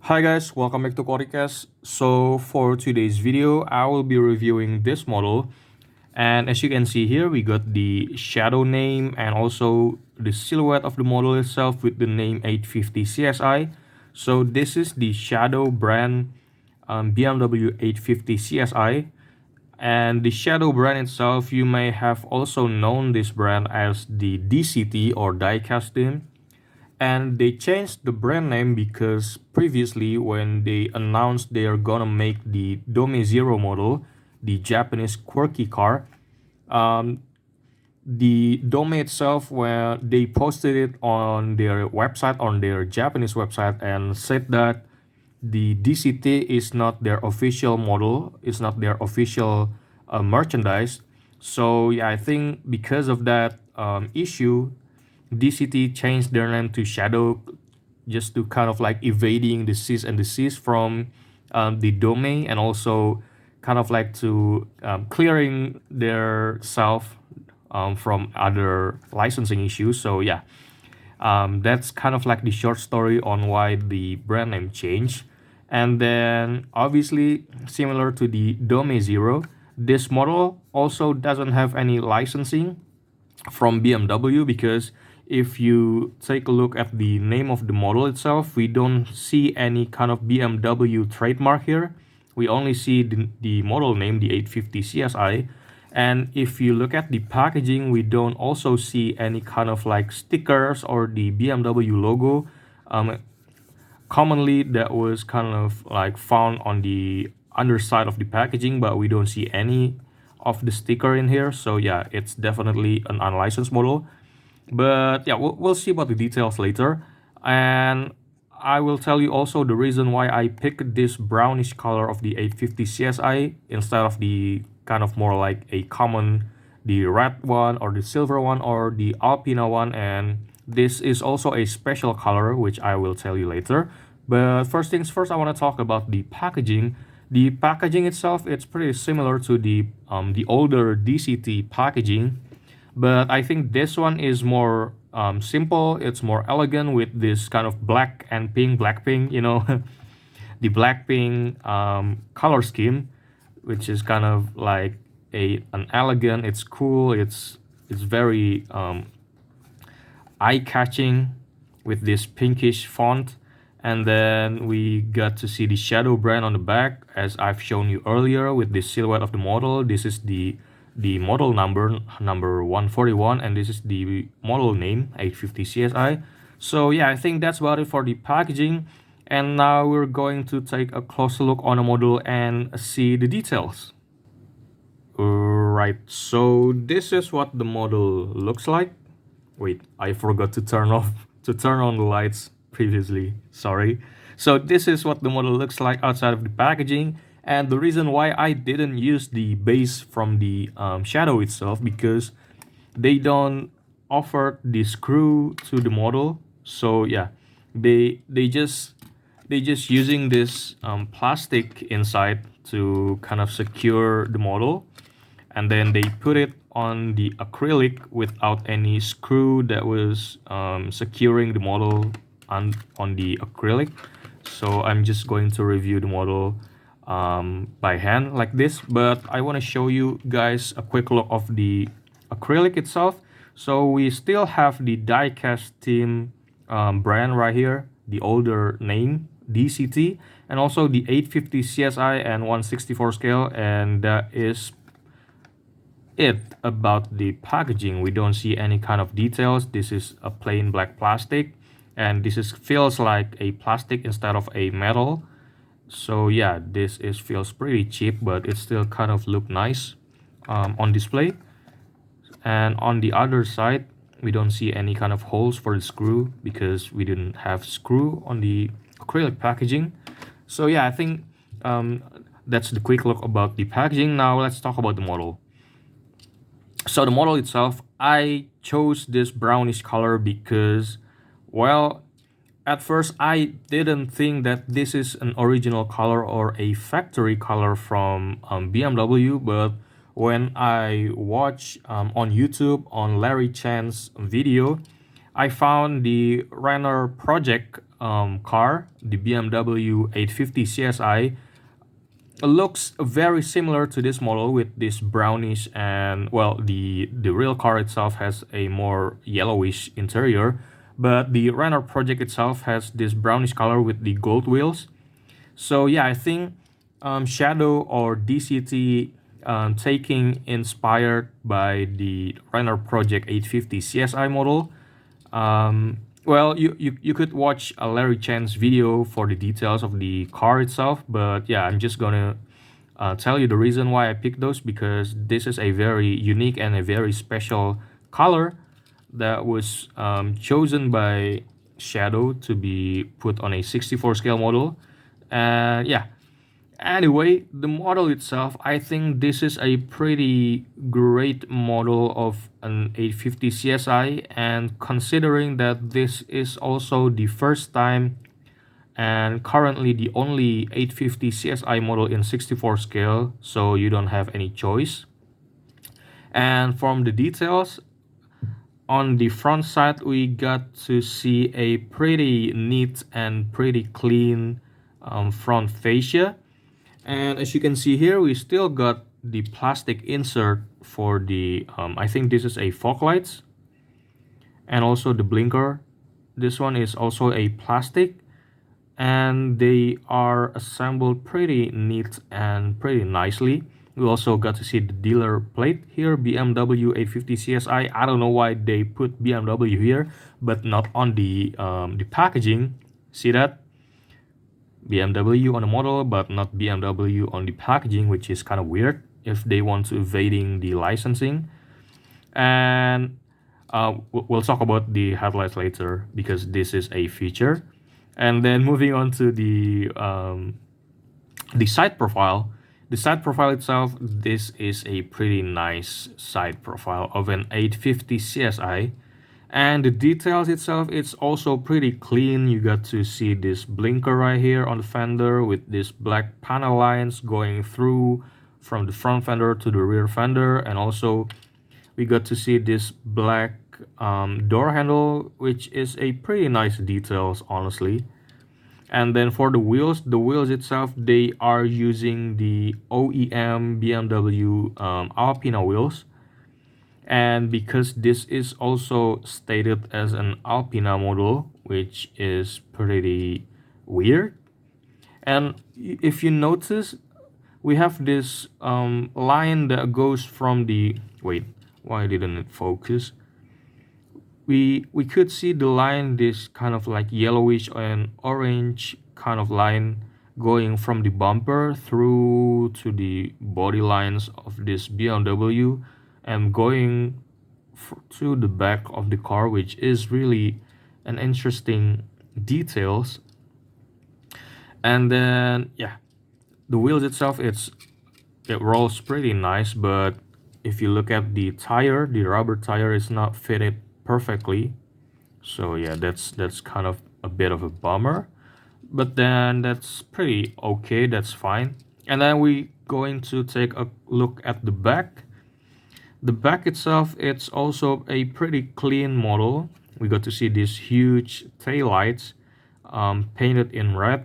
Hi guys, welcome back to Codicast. So for today's video, I will be reviewing this model. And as you can see here, we got the shadow name and also the silhouette of the model itself with the name 850CSi. So this is the shadow brand BMW 850CSi. And the shadow brand itself, you may have also known this brand as the DCT or die-cast team. And they changed the brand name because previously when they announced they are gonna make the Dome Zero model, the Japanese quirky car, um, the Dome itself, where they posted it on their website, on their Japanese website, and said that the DCT is not their official model, it's not their official merchandise. So yeah, I think because of that issue, DCT changed their name to Shadow, just to kind of like evading the C's and the C's from the domain, and also kind of like to clearing their self from other licensing issues. So yeah, that's kind of like the short story on why the brand name changed. And then obviously similar to the Dome Zero, this model also doesn't have any licensing from BMW, because if you take a look at the name of the model itself, we don't see any kind of BMW trademark here. We only see the model name, the 850CSi. And if you look at the packaging, we don't also see any kind of like stickers or the BMW logo. Commonly that was kind of like found on the underside of the packaging, but we don't see any of the sticker in here. So yeah, it's definitely an unlicensed model. But yeah, we'll see about the details later. And I will tell you also the reason why I picked this brownish color of the 850CSi instead of the kind of more like a common, the red one or the silver one or the Alpina one. And this is also a special color, which I will tell you later. But first things first, I want to talk about the packaging. The packaging itself, it's pretty similar to the older DCT packaging, but I think this one is more simple. It's more elegant with this kind of black and pink, black pink, the black pink color scheme, which is kind of like an elegant. It's cool. It's very eye-catching with this pinkish font. And then we got to see the shadow brand on the back, as I've shown you earlier with the silhouette of the model. This is the model number 141, and this is the model name 850CSi. So yeah, I think that's about it for the packaging. And now we're going to take a closer look on the model and see the details. Right, so this is what the model looks like. Wait, I forgot to turn on the lights previously, sorry. So this is what the model looks like outside of the packaging. And the reason why I didn't use the base from the shadow itself, because they don't offer the screw to the model. So yeah, they just using this plastic inside to kind of secure the model, and then they put it on the acrylic without any screw that was securing the model on the acrylic. So I'm just going to review the model by hand like this, but I want to show you guys a quick look of the acrylic itself. So we still have the die-cast team brand right here, the older name DCT, and also the 850CSi and 1/64 scale, and that is it about the packaging. We don't see any kind of details. This is a plain black plastic, and this feels like a plastic instead of a metal. So yeah, this feels pretty cheap, but it still kind of look nice on display. And on the other side, we don't see any kind of holes for the screw because we didn't have screw on the acrylic packaging. So yeah, I think that's the quick look about the packaging. Now let's talk about the model. So the model itself, I chose this brownish color because, well, at first I didn't think that this is an original color or a factory color from BMW, but when I watch on YouTube on Larry Chan's video, I found the Renner project car, the BMW 850CSi, looks very similar to this model with this brownish, and well, the real car itself has a more yellowish interior, but the render project itself has this brownish color with the gold wheels. So yeah, I think Shadow or DCT, taking inspired by the render project 850CSi model. Well, you could watch a Larry Chan's video for the details of the car itself, but yeah, I'm just gonna tell you the reason why I picked those, because this is a very unique and a very special color that was chosen by Shadow to be put on a 64 scale model. And yeah, anyway, the model itself, I think this is a pretty great model of an 850 CSi, and considering that this is also the first time and currently the only 850 CSi model in 64 scale, so you don't have any choice. And from the details, on the front side we got to see a pretty neat and pretty clean front fascia. And as you can see here, we still got the plastic insert for the, I think this is a fog lights, and also the blinker. This one is also a plastic, and they are assembled pretty neat and pretty nicely. We also got to see the dealer plate here, BMW 850CSi. I don't know why they put BMW here, but not on the packaging. See that? BMW on the model, but not BMW on the packaging, which is kind of weird if they want to evading the licensing. And we'll talk about the headlights later, because this is a feature. And then moving on to the side profile. The side profile itself, this is a pretty nice side profile of an 850 CSi. And the details itself, it's also pretty clean. You got to see this blinker right here on the fender with this black panel lines going through from the front fender to the rear fender. And also we got to see this black door handle, which is a pretty nice details, honestly. And then for the wheels itself, they are using the OEM BMW Alpina wheels. And because this is also stated as an Alpina model, which is pretty weird. And if you notice, we have this line that goes from the, wait, why didn't it focus? We could see the line, this kind of like yellowish and orange kind of line going from the bumper through to the body lines of this BMW, and going to the back of the car, which is really an interesting details. And then yeah, the wheels itself, it rolls pretty nice, but if you look at the tire, the rubber tire is not fitted perfectly. So yeah, that's kind of a bit of a bummer, but then that's pretty okay, that's fine. And then we going to take a look at the back. The back itself, it's also a pretty clean model. We got to see these huge tail lights painted in red,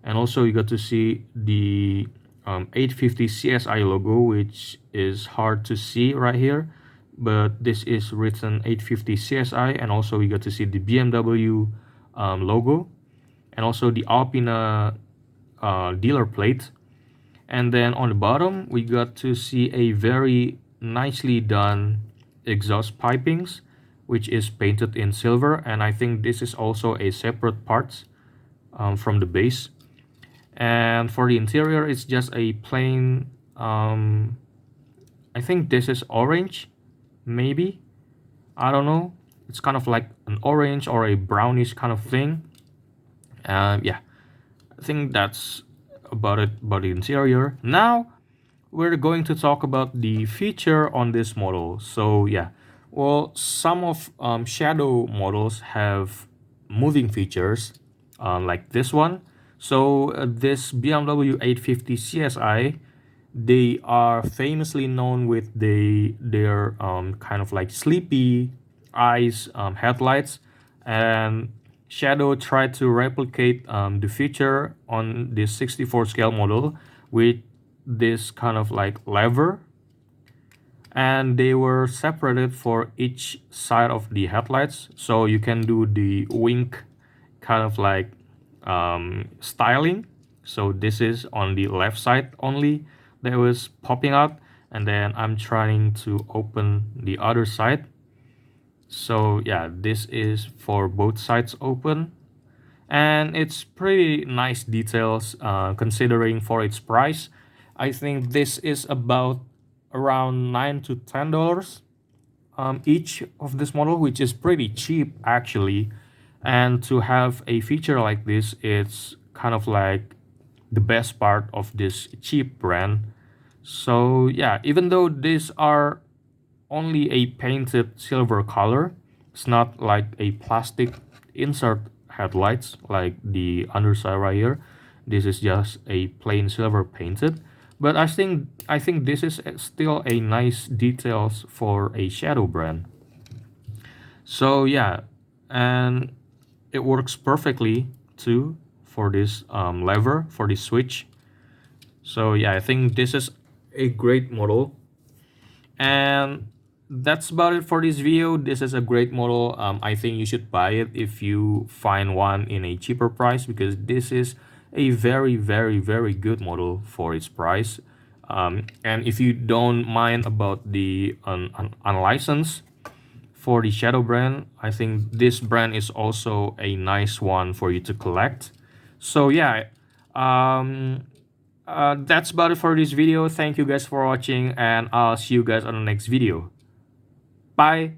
and also you got to see the 850 CSi logo, which is hard to see right here, but this is written 850 CSI. And also we got to see the BMW logo, and also the Alpina dealer plate. And then on the bottom we got to see a very nicely done exhaust pipings, which is painted in silver, and I think this is also a separate part from the base. And for the interior, it's just a plain I think this is orange, maybe, I don't know, it's kind of like an orange or a brownish kind of thing. Yeah, I think that's about it about the interior. Now we're going to talk about the feature on this model. So yeah, well, some of Shadow models have moving features like this one. So this BMW 850 CSi, they are famously known with their kind of like sleepy eyes headlights. And Shadow tried to replicate the feature on this 64 scale model with this kind of like lever, and they were separated for each side of the headlights, so you can do the wink kind of like styling. So this is on the left side only that was popping out, and then I'm trying to open the other side. So yeah, this is for both sides open, and it's pretty nice details considering for its price. I think this is about around $9 to $10 each of this model, which is pretty cheap actually. And to have a feature like this, it's kind of like the best part of this cheap brand. So yeah, even though these are only a painted silver color, it's not like a plastic insert headlights like the underside right here. This is just a plain silver painted, but I think this is still a nice details for a shadow brand. So yeah, and it works perfectly too for this lever, for this switch. So yeah, I think this is a great model. And that's about it for this video. This is a great model. I think you should buy it if you find one in a cheaper price, because this is a very, very, very good model for its price. And if you don't mind about the unlicensed for the shadow brand, I think this brand is also a nice one for you to collect. So yeah, um, that's about it for this video. Thank you guys for watching, and I'll see you guys on the next video. Bye.